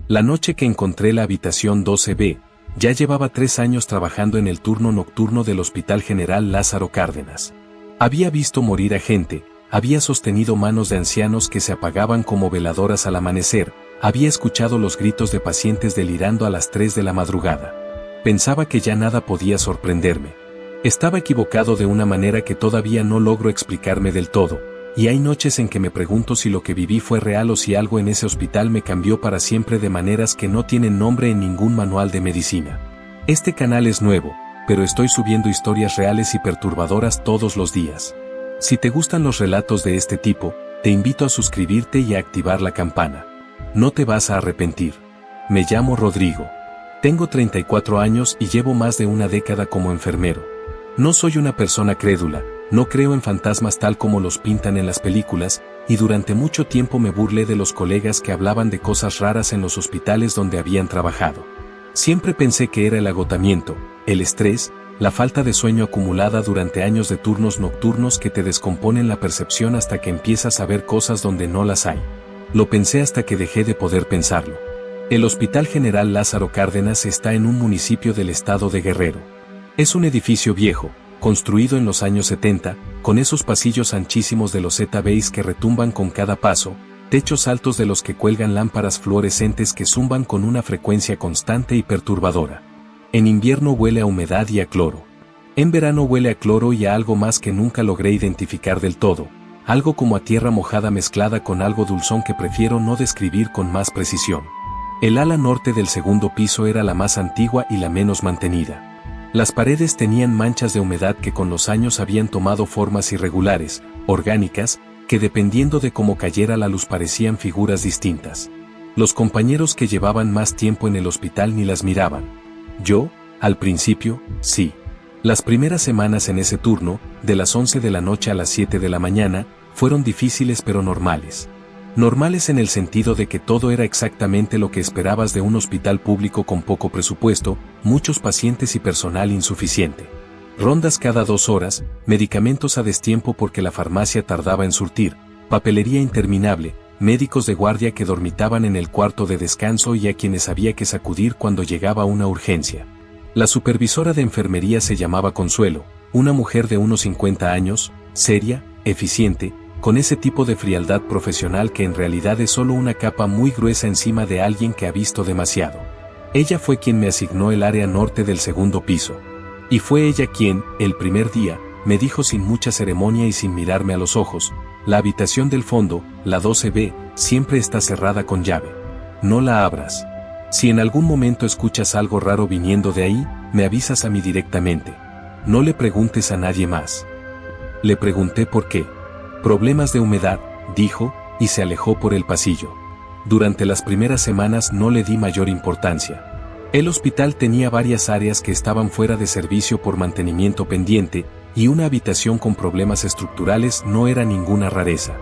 La noche que encontré la habitación 12B, ya llevaba 3 años trabajando en el turno nocturno del Hospital General Lázaro Cárdenas. Había visto morir a gente, había sostenido manos de ancianos que se apagaban como veladoras al amanecer, había escuchado los gritos de pacientes delirando a las 3 de la madrugada. Pensaba que ya nada podía sorprenderme. Estaba equivocado de una manera que todavía no logro explicarme del todo, y hay noches en que me pregunto si lo que viví fue real o si algo en ese hospital me cambió para siempre de maneras que no tienen nombre en ningún manual de medicina. Este canal es nuevo, pero estoy subiendo historias reales y perturbadoras todos los días. Si te gustan los relatos de este tipo, te invito a suscribirte y a activar la campana. No te vas a arrepentir. Me llamo Rodrigo. Tengo 34 años y llevo más de una década como enfermero. No soy una persona crédula, no creo en fantasmas tal como los pintan en las películas, y durante mucho tiempo me burlé de los colegas que hablaban de cosas raras en los hospitales donde habían trabajado. Siempre pensé que era el agotamiento, el estrés, la falta de sueño acumulada durante años de turnos nocturnos que te descomponen la percepción hasta que empiezas a ver cosas donde no las hay. Lo pensé hasta que dejé de poder pensarlo. El Hospital General Lázaro Cárdenas está en un municipio del estado de Guerrero. Es un edificio viejo, construido en los años 70, con esos pasillos anchísimos de loseta beige que retumban con cada paso, techos altos de los que cuelgan lámparas fluorescentes que zumban con una frecuencia constante y perturbadora. En invierno huele a humedad y a cloro. En verano huele a cloro y a algo más que nunca logré identificar del todo, algo como a tierra mojada mezclada con algo dulzón que prefiero no describir con más precisión. El ala norte del segundo piso era la más antigua y la menos mantenida. Las paredes tenían manchas de humedad que con los años habían tomado formas irregulares, orgánicas, que dependiendo de cómo cayera la luz parecían figuras distintas. Los compañeros que llevaban más tiempo en el hospital ni las miraban. Yo, al principio, sí. Las primeras semanas en ese turno, de las 11 de la noche a las 7 de la mañana, fueron difíciles pero normales. Normales en el sentido de que todo era exactamente lo que esperabas de un hospital público con poco presupuesto, muchos pacientes y personal insuficiente. Rondas cada 2 horas, medicamentos a destiempo porque la farmacia tardaba en surtir, papelería interminable, médicos de guardia que dormitaban en el cuarto de descanso y a quienes había que sacudir cuando llegaba una urgencia. La supervisora de enfermería se llamaba Consuelo, una mujer de unos 50 años, seria, eficiente, con ese tipo de frialdad profesional que en realidad es solo una capa muy gruesa encima de alguien que ha visto demasiado. Ella fue quien me asignó el área norte del segundo piso. Y fue ella quien, el primer día, me dijo sin mucha ceremonia y sin mirarme a los ojos: la habitación del fondo, la 12B, siempre está cerrada con llave. No la abras. Si en algún momento escuchas algo raro viniendo de ahí, me avisas a mí directamente. No le preguntes a nadie más. Le pregunté por qué. Problemas de humedad, dijo, y se alejó por el pasillo. Durante las primeras semanas no le di mayor importancia. El hospital tenía varias áreas que estaban fuera de servicio por mantenimiento pendiente, y una habitación con problemas estructurales no era ninguna rareza.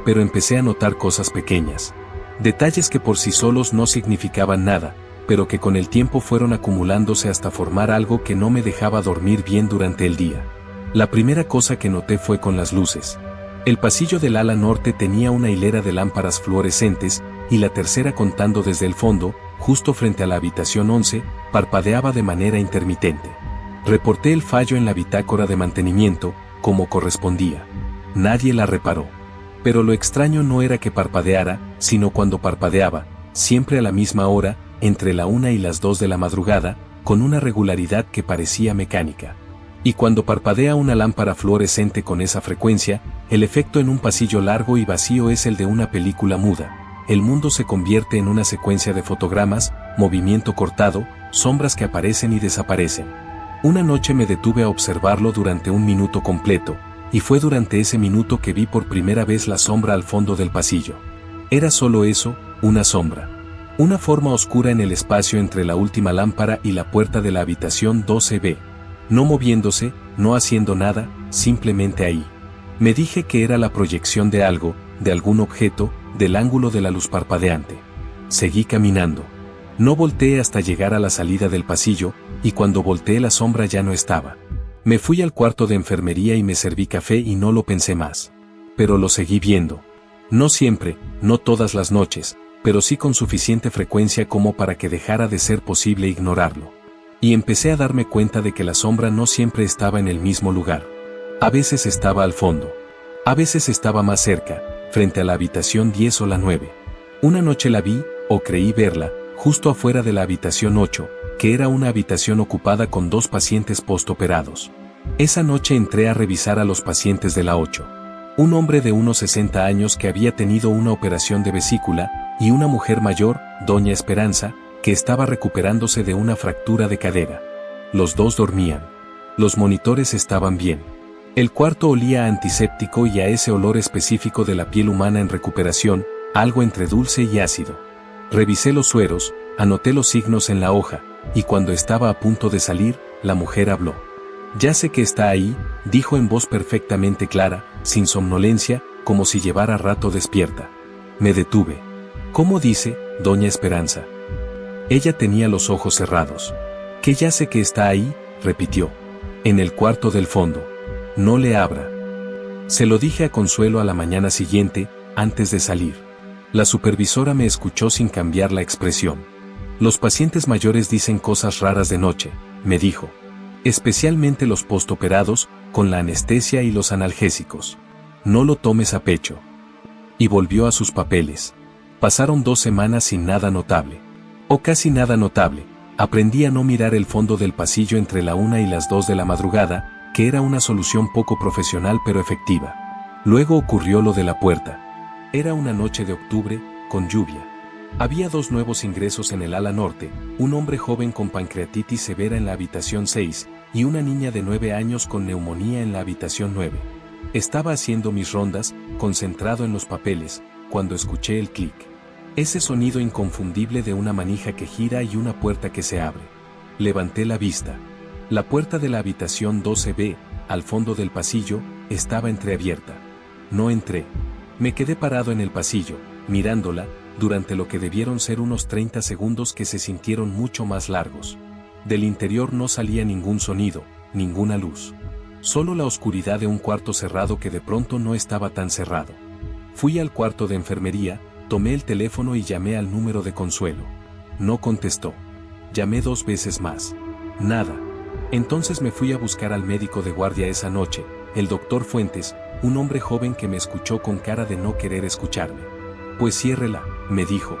Pero empecé a notar cosas pequeñas. Detalles que por sí solos no significaban nada, pero que con el tiempo fueron acumulándose hasta formar algo que no me dejaba dormir bien durante el día. La primera cosa que noté fue con las luces. El pasillo del ala norte tenía una hilera de lámparas fluorescentes, y la tercera, contando desde el fondo, justo frente a la habitación 11, parpadeaba de manera intermitente. Reporté el fallo en la bitácora de mantenimiento, como correspondía. Nadie la reparó. Pero lo extraño no era que parpadeara, sino cuando parpadeaba, siempre a la misma hora, entre la 1 y las 2 de la madrugada, con una regularidad que parecía mecánica. Y cuando parpadea una lámpara fluorescente con esa frecuencia, el efecto en un pasillo largo y vacío es el de una película muda. El mundo se convierte en una secuencia de fotogramas, movimiento cortado, sombras que aparecen y desaparecen. Una noche me detuve a observarlo durante 1 minuto completo, y fue durante ese minuto que vi por primera vez la sombra al fondo del pasillo. Era solo eso, una sombra. Una forma oscura en el espacio entre la última lámpara y la puerta de la habitación 12B. No moviéndose, no haciendo nada, simplemente ahí. Me dije que era la proyección de algo, de algún objeto, del ángulo de la luz parpadeante. Seguí caminando. No volteé hasta llegar a la salida del pasillo, y cuando volteé la sombra ya no estaba. Me fui al cuarto de enfermería y me serví café y no lo pensé más. Pero lo seguí viendo. No siempre, no todas las noches, pero sí con suficiente frecuencia como para que dejara de ser posible ignorarlo. Y empecé a darme cuenta de que la sombra no siempre estaba en el mismo lugar. A veces estaba al fondo. A veces estaba más cerca, frente a la habitación 10 o la 9. Una noche la vi, o creí verla, justo afuera de la habitación 8, que era una habitación ocupada con 2 pacientes postoperados. Esa noche entré a revisar a los pacientes de la 8. Un hombre de unos 60 años que había tenido una operación de vesícula, y una mujer mayor, doña Esperanza, que estaba recuperándose de una fractura de cadera. Los dos dormían. Los monitores estaban bien. El cuarto olía a antiséptico y a ese olor específico de la piel humana en recuperación, algo entre dulce y ácido. Revisé los sueros, anoté los signos en la hoja, y cuando estaba a punto de salir, la mujer habló. «Ya sé que está ahí», dijo en voz perfectamente clara, sin somnolencia, como si llevara rato despierta. Me detuve. «¿Cómo dice, doña Esperanza?» Ella tenía los ojos cerrados. «¿Que ya sé que está ahí?», repitió. «En el cuarto del fondo. No le abra». Se lo dije a Consuelo a la mañana siguiente, antes de salir. La supervisora me escuchó sin cambiar la expresión. «Los pacientes mayores dicen cosas raras de noche», me dijo. «Especialmente los postoperados, con la anestesia y los analgésicos. No lo tomes a pecho». Y volvió a sus papeles. Pasaron 2 semanas sin nada notable. O casi nada notable. Aprendí a no mirar el fondo del pasillo entre la 1 y las 2 de la madrugada, que era una solución poco profesional pero efectiva. Luego ocurrió lo de la puerta. Era una noche de octubre, con lluvia. Había 2 nuevos ingresos en el ala norte, un hombre joven con pancreatitis severa en la habitación 6, y una niña de 9 años con neumonía en la habitación 9. Estaba haciendo mis rondas, concentrado en los papeles, cuando escuché el clic. Ese sonido inconfundible de una manija que gira y una puerta que se abre. Levanté la vista. La puerta de la habitación 12B, al fondo del pasillo, estaba entreabierta. No entré. Me quedé parado en el pasillo, mirándola, durante lo que debieron ser unos 30 segundos que se sintieron mucho más largos. Del interior no salía ningún sonido, ninguna luz. Solo la oscuridad de un cuarto cerrado que de pronto no estaba tan cerrado. Fui al cuarto de enfermería, tomé el teléfono y llamé al número de Consuelo. No contestó. Llamé 2 veces más. Nada. Entonces me fui a buscar al médico de guardia esa noche, el doctor Fuentes, un hombre joven que me escuchó con cara de no querer escucharme. «Pues ciérrela», me dijo.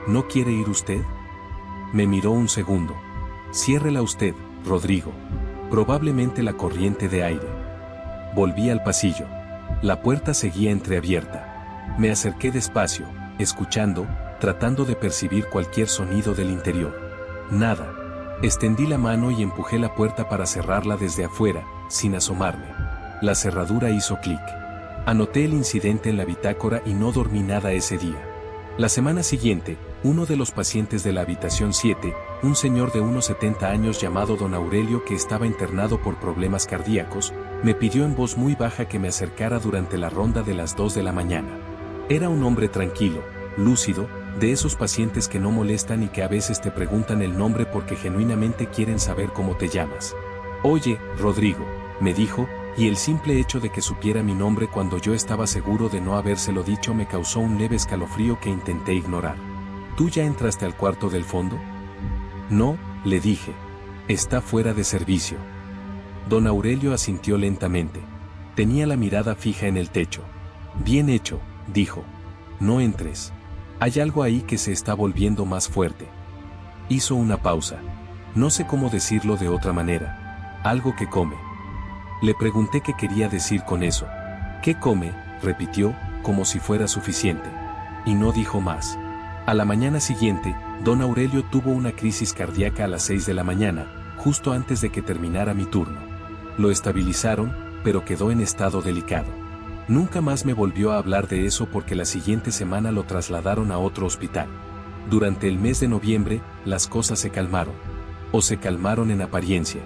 «¿No quiere ir usted?» Me miró un segundo. «Ciérrela usted, Rodrigo. Probablemente la corriente de aire». Volví al pasillo. La puerta seguía entreabierta. Me acerqué despacio, escuchando, tratando de percibir cualquier sonido del interior. Nada. Extendí la mano y empujé la puerta para cerrarla desde afuera, sin asomarme. La cerradura hizo clic. Anoté el incidente en la bitácora y no dormí nada ese día. La semana siguiente, uno de los pacientes de la habitación 7, un señor de unos 70 años llamado don Aurelio que estaba internado por problemas cardíacos, me pidió en voz muy baja que me acercara durante la ronda de las 2 de la mañana. Era un hombre tranquilo, lúcido, de esos pacientes que no molestan y que a veces te preguntan el nombre porque genuinamente quieren saber cómo te llamas. «Oye, Rodrigo», me dijo, y el simple hecho de que supiera mi nombre cuando yo estaba seguro de no habérselo dicho me causó un leve escalofrío que intenté ignorar. «¿Tú ya entraste al cuarto del fondo?» «No», le dije. «Está fuera de servicio». Don Aurelio asintió lentamente. Tenía la mirada fija en el techo. «Bien hecho», dijo. «No entres. Hay algo ahí que se está volviendo más fuerte». Hizo una pausa. No sé cómo decirlo de otra manera. «Algo que come». Le pregunté qué quería decir con eso. «¿Qué come?», repitió, como si fuera suficiente. Y no dijo más. A la mañana siguiente, don Aurelio tuvo una crisis cardíaca a las 6 de la mañana, justo antes de que terminara mi turno. Lo estabilizaron, pero quedó en estado delicado. Nunca más me volvió a hablar de eso porque la siguiente semana lo trasladaron a otro hospital. Durante el mes de noviembre, las cosas se calmaron. O se calmaron en apariencia.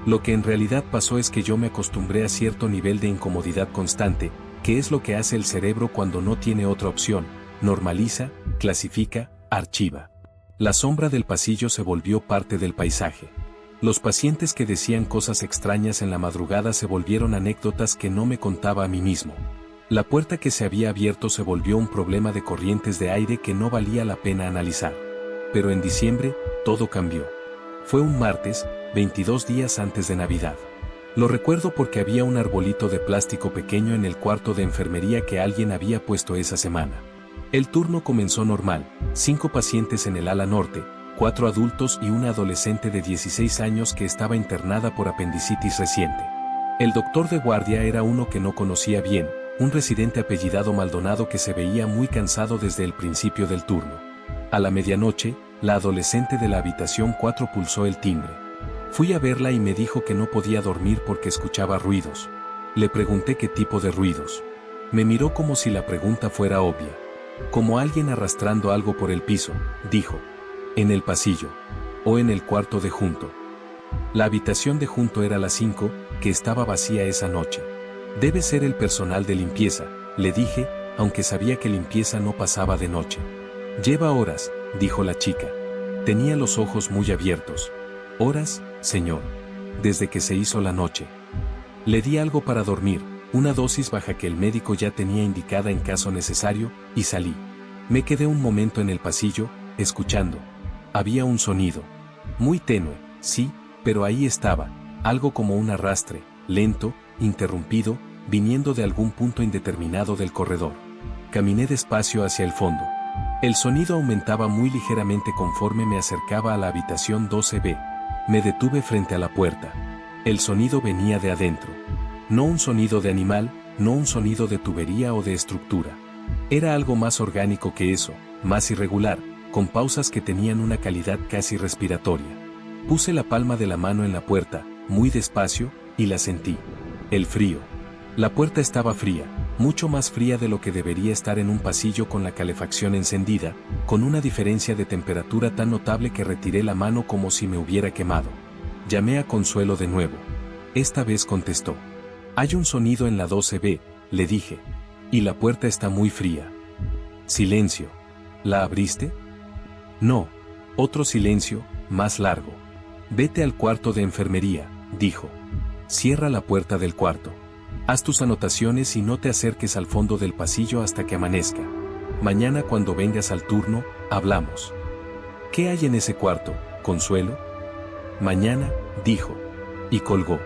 Lo que en realidad pasó es que yo me acostumbré a cierto nivel de incomodidad constante, que es lo que hace el cerebro cuando no tiene otra opción: normaliza, clasifica, archiva. La sombra del pasillo se volvió parte del paisaje. Los pacientes que decían cosas extrañas en la madrugada se volvieron anécdotas que no me contaba a mí mismo. La puerta que se había abierto se volvió un problema de corrientes de aire que no valía la pena analizar. Pero en diciembre, todo cambió. Fue un martes, 22 días antes de Navidad. Lo recuerdo porque había un arbolito de plástico pequeño en el cuarto de enfermería que alguien había puesto esa semana. El turno comenzó normal, 5 pacientes en el ala norte, 4 adultos y una adolescente de 16 años que estaba internada por apendicitis reciente. El doctor de guardia era uno que no conocía bien, un residente apellidado Maldonado que se veía muy cansado desde el principio del turno. A la medianoche, la adolescente de la habitación 4 pulsó el timbre. Fui a verla y me dijo que no podía dormir porque escuchaba ruidos. Le pregunté qué tipo de ruidos. Me miró como si la pregunta fuera obvia. Como alguien arrastrando algo por el piso, dijo. En el pasillo. O en el cuarto de junto. La habitación de junto era la 5, que estaba vacía esa noche. Debe ser el personal de limpieza, le dije, aunque sabía que limpieza no pasaba de noche. Lleva horas, dijo la chica. Tenía los ojos muy abiertos. Horas, señor. Desde que se hizo la noche. Le di algo para dormir, una dosis baja que el médico ya tenía indicada en caso necesario, y salí. Me quedé un momento en el pasillo, escuchando. Había un sonido. Muy tenue, sí, pero ahí estaba, algo como un arrastre, lento, interrumpido, viniendo de algún punto indeterminado del corredor. Caminé despacio hacia el fondo. El sonido aumentaba muy ligeramente conforme me acercaba a la habitación 12B. Me detuve frente a la puerta. El sonido venía de adentro. No un sonido de animal, no un sonido de tubería o de estructura. Era algo más orgánico que eso, más irregular, con pausas que tenían una calidad casi respiratoria. Puse la palma de la mano en la puerta, muy despacio, y la sentí. El frío. La puerta estaba fría, mucho más fría de lo que debería estar en un pasillo con la calefacción encendida, con una diferencia de temperatura tan notable que retiré la mano como si me hubiera quemado. Llamé a Consuelo de nuevo. Esta vez contestó. Hay un sonido en la 12B, le dije. Y la puerta está muy fría. Silencio. ¿La abriste? No. Otro silencio, más largo. Vete al cuarto de enfermería, dijo. Cierra la puerta del cuarto. Haz tus anotaciones y no te acerques al fondo del pasillo hasta que amanezca. Mañana cuando vengas al turno, hablamos. ¿Qué hay en ese cuarto, Consuelo? Mañana, dijo. Y colgó.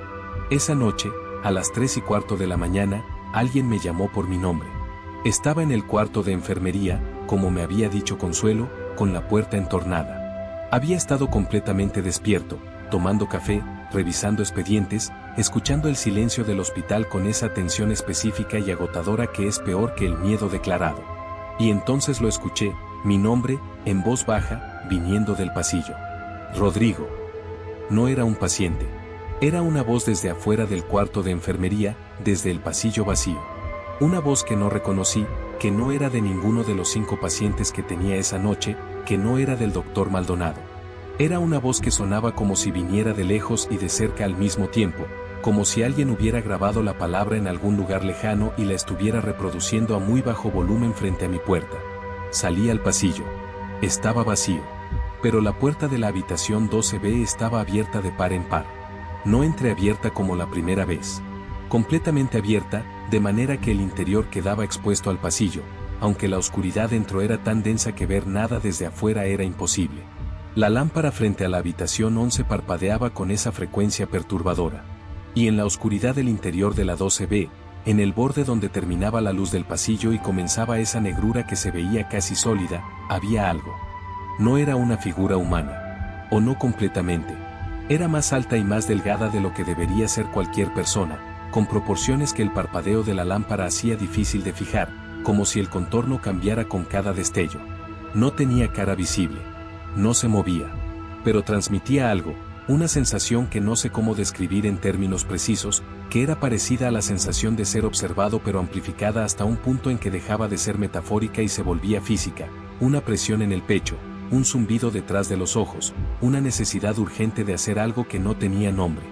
Esa noche, a las 3:15 de la mañana, alguien me llamó por mi nombre. Estaba en el cuarto de enfermería, como me había dicho Consuelo, con la puerta entornada. Había estado completamente despierto, tomando café, revisando expedientes, escuchando el silencio del hospital con esa atención específica y agotadora que es peor que el miedo declarado. Y entonces lo escuché, mi nombre, en voz baja, viniendo del pasillo. Rodrigo. No era un paciente. Era una voz desde afuera del cuarto de enfermería, desde el pasillo vacío. Una voz que no reconocí, que no era de ninguno de los 5 pacientes que tenía esa noche, que no era del doctor Maldonado. Era una voz que sonaba como si viniera de lejos y de cerca al mismo tiempo, como si alguien hubiera grabado la palabra en algún lugar lejano y la estuviera reproduciendo a muy bajo volumen frente a mi puerta. Salí al pasillo. Estaba vacío. Pero la puerta de la habitación 12B estaba abierta de par en par. No entreabierta como la primera vez. Completamente abierta, de manera que el interior quedaba expuesto al pasillo, aunque la oscuridad dentro era tan densa que ver nada desde afuera era imposible. La lámpara frente a la habitación 11 parpadeaba con esa frecuencia perturbadora. Y en la oscuridad del interior de la 12B, en el borde donde terminaba la luz del pasillo y comenzaba esa negrura que se veía casi sólida, había algo. No era una figura humana. O no completamente. Era más alta y más delgada de lo que debería ser cualquier persona, con proporciones que el parpadeo de la lámpara hacía difícil de fijar, como si el contorno cambiara con cada destello. No tenía cara visible. No se movía. Pero transmitía algo, una sensación que no sé cómo describir en términos precisos, que era parecida a la sensación de ser observado pero amplificada hasta un punto en que dejaba de ser metafórica y se volvía física, una presión en el pecho, un zumbido detrás de los ojos, una necesidad urgente de hacer algo que no tenía nombre.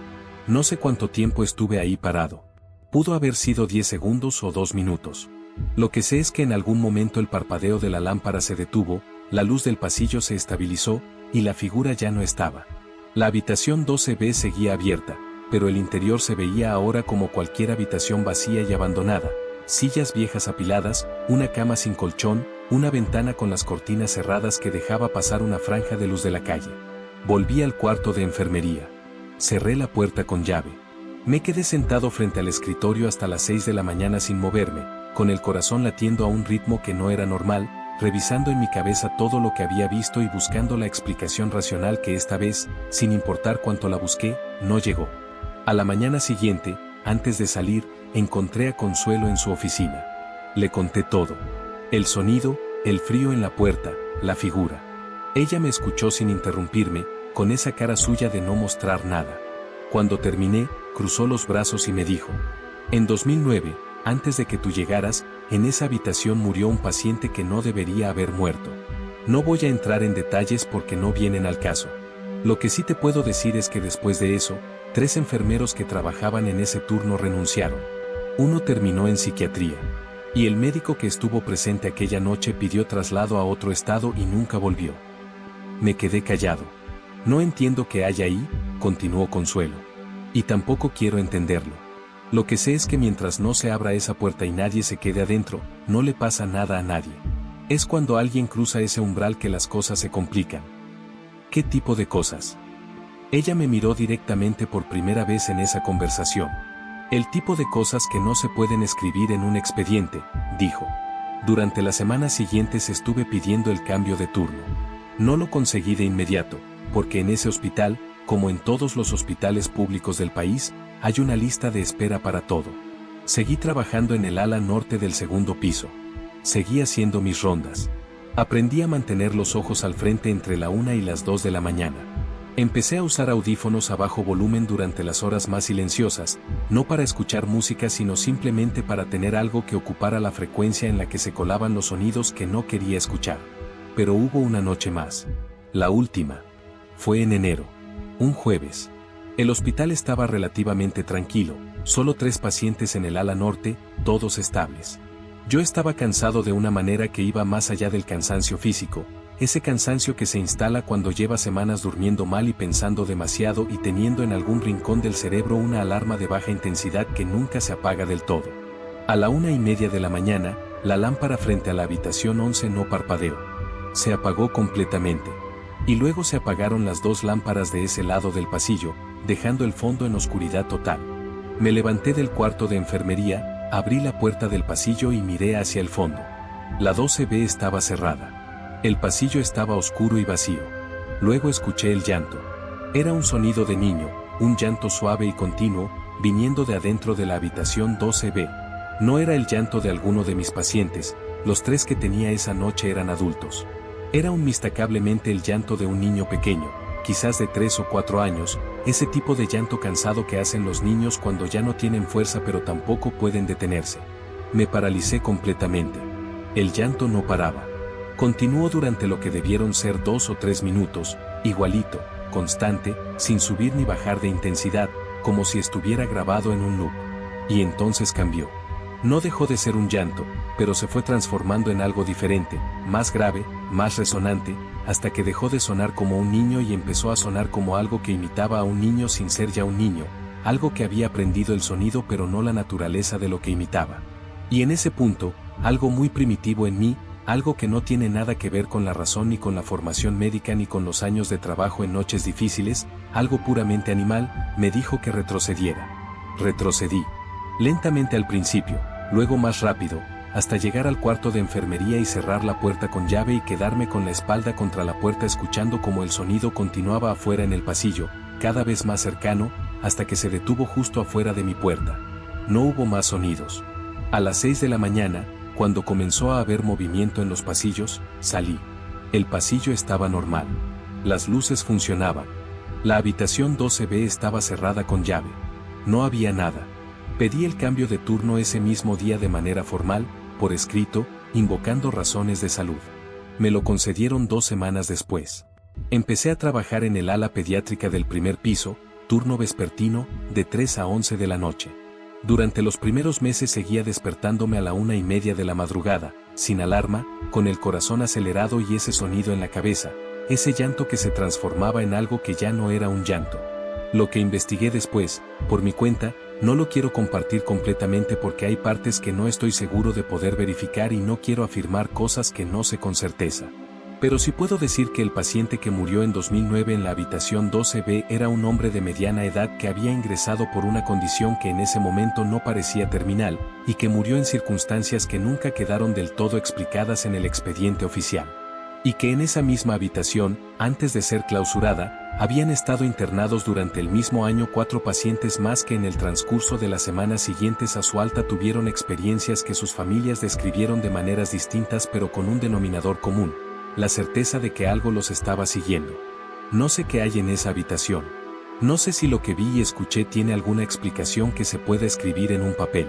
No sé cuánto tiempo estuve ahí parado. Pudo haber sido 10 segundos o 2 minutos. Lo que sé es que en algún momento el parpadeo de la lámpara se detuvo, la luz del pasillo se estabilizó, y la figura ya no estaba. La habitación 12B seguía abierta, pero el interior se veía ahora como cualquier habitación vacía y abandonada, sillas viejas apiladas, una cama sin colchón, una ventana con las cortinas cerradas que dejaba pasar una franja de luz de la calle. Volví al cuarto de enfermería. Cerré la puerta con llave. Me quedé sentado frente al escritorio hasta las 6 de la mañana sin moverme, con el corazón latiendo a un ritmo que no era normal, revisando en mi cabeza todo lo que había visto y buscando la explicación racional que esta vez, sin importar cuánto la busqué, no llegó. A la mañana siguiente, antes de salir, encontré a Consuelo en su oficina. Le conté todo. El sonido, el frío en la puerta, la figura. Ella me escuchó sin interrumpirme, con esa cara suya de no mostrar nada. Cuando terminé, cruzó los brazos y me dijo: en 2009, antes de que tú llegaras, en esa habitación murió un paciente que no debería haber muerto. No voy a entrar en detalles porque no vienen al caso. Lo que sí te puedo decir es que después de eso, 3 enfermeros que trabajaban en ese turno renunciaron. Uno terminó en psiquiatría. Y el médico que estuvo presente aquella noche pidió traslado a otro estado y nunca volvió. Me quedé callado. No entiendo qué hay ahí, continuó Consuelo. Y tampoco quiero entenderlo. Lo que sé es que mientras no se abra esa puerta y nadie se quede adentro, no le pasa nada a nadie. Es cuando alguien cruza ese umbral que las cosas se complican. ¿Qué tipo de cosas? Ella me miró directamente por primera vez en esa conversación. El tipo de cosas que no se pueden escribir en un expediente, dijo. Durante las semanas siguientes estuve pidiendo el cambio de turno. No lo conseguí de inmediato, porque en ese hospital, como en todos los hospitales públicos del país, hay una lista de espera para todo. Seguí trabajando en el ala norte del segundo piso. Seguí haciendo mis rondas. Aprendí a mantener los ojos al frente entre la 1 y las 2 de la mañana. Empecé a usar audífonos a bajo volumen durante las horas más silenciosas, no para escuchar música sino simplemente para tener algo que ocupara la frecuencia en la que se colaban los sonidos que no quería escuchar. Pero hubo una noche más. La última. Fue en enero. Un jueves. El hospital estaba relativamente tranquilo, solo 3 pacientes en el ala norte, todos estables. Yo estaba cansado de una manera que iba más allá del cansancio físico, ese cansancio que se instala cuando lleva semanas durmiendo mal y pensando demasiado y teniendo en algún rincón del cerebro una alarma de baja intensidad que nunca se apaga del todo. A la 1:30 de la mañana, la lámpara frente a la habitación 11 no parpadeó. Se apagó completamente. Y luego se apagaron las 2 lámparas de ese lado del pasillo, dejando el fondo en oscuridad total. Me levanté del cuarto de enfermería, abrí la puerta del pasillo y miré hacia el fondo. La 12B estaba cerrada. El pasillo estaba oscuro y vacío. Luego escuché el llanto. Era un sonido de niño, un llanto suave y continuo, viniendo de adentro de la habitación 12B. No era el llanto de alguno de mis pacientes, los 3 que tenía esa noche eran adultos. Era unmistakablemente el llanto de un niño pequeño, quizás de 3 o 4 años, ese tipo de llanto cansado que hacen los niños cuando ya no tienen fuerza pero tampoco pueden detenerse. Me paralicé completamente. El llanto no paraba. Continuó durante lo que debieron ser 2 o 3 minutos, igualito, constante, sin subir ni bajar de intensidad, como si estuviera grabado en un loop. Y entonces cambió. No dejó de ser un llanto, pero se fue transformando en algo diferente, más grave, más resonante, hasta que dejó de sonar como un niño y empezó a sonar como algo que imitaba a un niño sin ser ya un niño, algo que había aprendido el sonido pero no la naturaleza de lo que imitaba. Y en ese punto, algo muy primitivo en mí, algo que no tiene nada que ver con la razón ni con la formación médica ni con los años de trabajo en noches difíciles, algo puramente animal, me dijo que retrocediera. Retrocedí. Lentamente al principio, luego más rápido, hasta llegar al cuarto de enfermería y cerrar la puerta con llave y quedarme con la espalda contra la puerta escuchando como el sonido continuaba afuera en el pasillo, cada vez más cercano, hasta que se detuvo justo afuera de mi puerta. No hubo más sonidos. A las 6 de la mañana, cuando comenzó a haber movimiento en los pasillos, salí. El pasillo estaba normal. Las luces funcionaban. La habitación 12B estaba cerrada con llave. No había nada. Pedí el cambio de turno ese mismo día de manera formal, por escrito, invocando razones de salud. Me lo concedieron 2 semanas después. Empecé a trabajar en el ala pediátrica del primer piso, turno vespertino, de 3 a 11 de la noche. Durante los primeros meses seguía despertándome a la 1:30 de la madrugada, sin alarma, con el corazón acelerado y ese sonido en la cabeza, ese llanto que se transformaba en algo que ya no era un llanto. Lo que investigué después, por mi cuenta, No lo quiero compartir completamente porque hay partes que no estoy seguro de poder verificar y no quiero afirmar cosas que no sé con certeza. Pero sí puedo decir que el paciente que murió en 2009 en la habitación 12B era un hombre de mediana edad que había ingresado por una condición que en ese momento no parecía terminal, y que murió en circunstancias que nunca quedaron del todo explicadas en el expediente oficial. Y que en esa misma habitación, antes de ser clausurada, habían estado internados durante el mismo año 4 pacientes más que en el transcurso de las semanas siguientes a su alta tuvieron experiencias que sus familias describieron de maneras distintas pero con un denominador común: la certeza de que algo los estaba siguiendo. No sé qué hay en esa habitación. No sé si lo que vi y escuché tiene alguna explicación que se pueda escribir en un papel.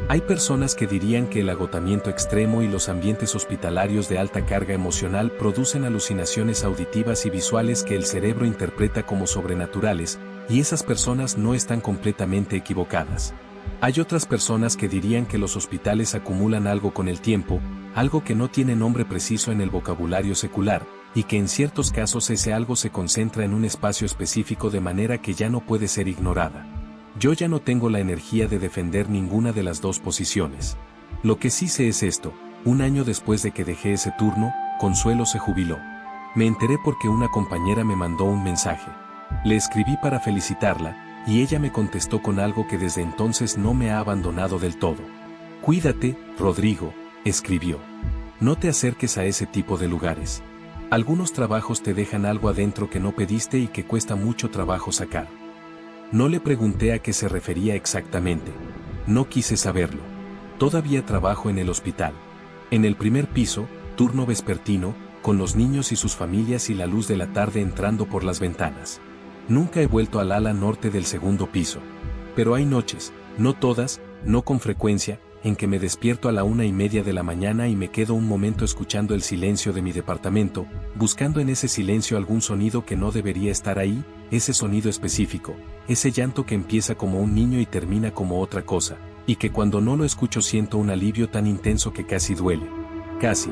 Hay personas que dirían que el agotamiento extremo y los ambientes hospitalarios de alta carga emocional producen alucinaciones auditivas y visuales que el cerebro interpreta como sobrenaturales, y esas personas no están completamente equivocadas. Hay otras personas que dirían que los hospitales acumulan algo con el tiempo, algo que no tiene nombre preciso en el vocabulario secular, y que en ciertos casos ese algo se concentra en un espacio específico de manera que ya no puede ser ignorada. Yo ya no tengo la energía de defender ninguna de las dos posiciones. Lo que sí sé es esto: un año después de que dejé ese turno, Consuelo se jubiló. Me enteré porque una compañera me mandó un mensaje. Le escribí para felicitarla, y ella me contestó con algo que desde entonces no me ha abandonado del todo. Cuídate, Rodrigo, escribió. No te acerques a ese tipo de lugares. Algunos trabajos te dejan algo adentro que no pediste y que cuesta mucho trabajo sacar. No le pregunté a qué se refería exactamente. No quise saberlo. Todavía trabajo en el hospital. En el primer piso, turno vespertino, con los niños y sus familias y la luz de la tarde entrando por las ventanas. Nunca he vuelto al ala norte del segundo piso. Pero hay noches, no todas, no con frecuencia, en que me despierto a la 1:30 de la mañana y me quedo un momento escuchando el silencio de mi departamento, buscando en ese silencio algún sonido que no debería estar ahí, ese sonido específico, ese llanto que empieza como un niño y termina como otra cosa, y que cuando no lo escucho siento un alivio tan intenso que casi duele. Casi.